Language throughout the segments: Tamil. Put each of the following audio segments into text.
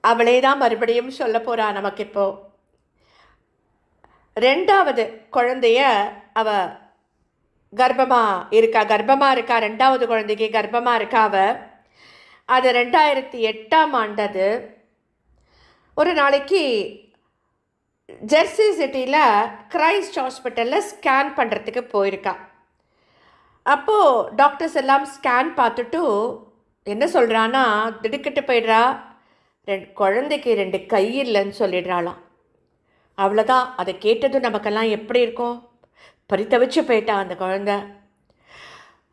அவளே தான் மறுபடியும் சொல்ல போகிறா நமக்கு. இப்போ ரெண்டாவது குழந்தைய அவ கர்ப்பமாக இருக்கா. ரெண்டாவது குழந்தைக்கு கர்ப்பமாக இருக்கா அவ. அது 2008 அது. ஒரு நாளைக்கு ஜெர்சி சிட்டியில் கிரைஸ்ட் ஹாஸ்பிட்டலில் ஸ்கேன் பண்ணுறதுக்கு போயிருக்கா. அப்போது டாக்டர்ஸ் எல்லாம் ஸ்கேன் பார்த்துட்டு என்ன சொல்கிறான்னா, திடுக்கிட்டு போயிடுறா. குழந்தைக்கு 2 கை இல்லைன்னு சொல்லிடுறாளாம். அவ்வளோதான். அதை கேட்டதும் நமக்கெல்லாம் எப்படி இருக்கும்? பரிதவிச்சு போயிட்டா அந்த குழந்தை.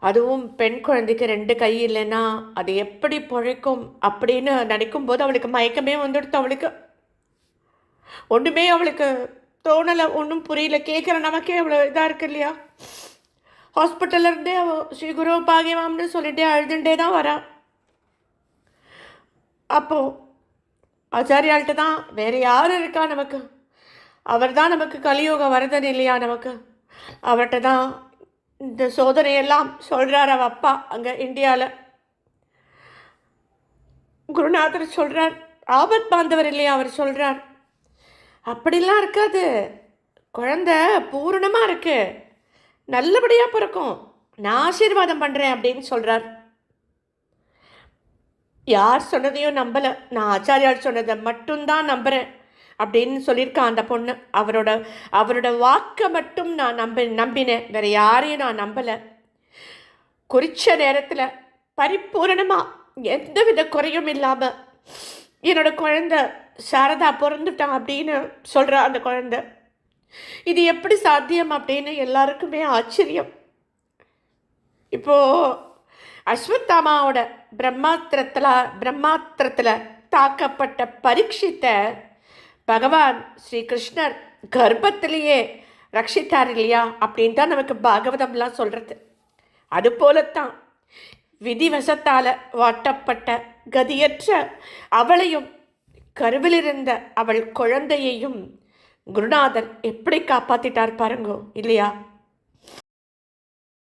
அதுவும் பெண் குழந்தைக்கு 2 கை இல்லைன்னா அது எப்படி பிழைக்கும் அப்படின்னு நினைக்கும் போது அவளுக்கு மயக்கமே வந்துடுத்து. அவளுக்கு ஒன்றுமே அவளுக்கு தோணலை, ஒன்றும் புரியல. கேட்குற நமக்கே அவ்வளோ இதாக இருக்கு இல்லையா? ஹாஸ்பிட்டல்லேருந்தே ஸ்ரீ குரு பாகியமாம்னு சொல்லிட்டு அழுதுண்டே தான் வரா. அப்போது ஆச்சாரியாள்கிட்ட தான் வேறு யார் இருக்கா நமக்கு? அவர் தான் நமக்கு கலியுக வரதன் இல்லையா நமக்கு? அவர்கிட்ட தான் இந்த சோதனையெல்லாம் சொல்கிறார் அவ அப்பா அங்கே இந்தியாவில். குருநாதர் சொல்கிறார், ஆபத் பாந்தவர் இல்லையா அவர் சொல்கிறார். அப்படிலாம் இருக்காது, குழந்தை பூரணமாக இருக்கு, நல்லபடியாக பிறக்கும், நான் ஆசீர்வாதம் பண்ணுறேன் அப்படின்னு சொல்கிறார். யார் சொன்னதையும் நம்பலை, நான் ஆச்சாரியார் சொன்னதை மட்டும்தான் நம்புகிறேன் அப்படின்னு சொல்லியிருக்கான் அந்த பொண்ணு. அவரோட வாக்கை மட்டும் நான் நம்பினேன், வேறு யாரையும் நான் நம்பலை. குறித்த நேரத்தில் பரிபூரணமாக எந்தவித குறையும் இல்லாமல் என்னோட குழந்தை சாரதா பிறந்துட்டான் அப்படின்னு சொல்கிறா அந்த குழந்தை. இது எப்படி சாத்தியம் அப்படின்னு எல்லாருக்குமே ஆச்சரியம். இப்போது அஸ்வத்தாமாவோட பிரம்மாத்திரத்தில் தாக்கப்பட்ட பரீட்சித்தை பகவான் ஸ்ரீ கிருஷ்ணர் கர்ப்பத்திலேயே ரட்சித்தார் இல்லையா அப்படின்னு தான் நமக்கு பாகவதம்லாம் சொல்கிறது. அதுபோலத்தான் விதிவசத்தால் வாட்டப்பட்ட கதியற்ற அவளையும் கருவிலிருந்த அவள் குழந்தையையும் குருநாதர் எப்படி காப்பாற்றிட்டார் பாருங்கோ இல்லையா?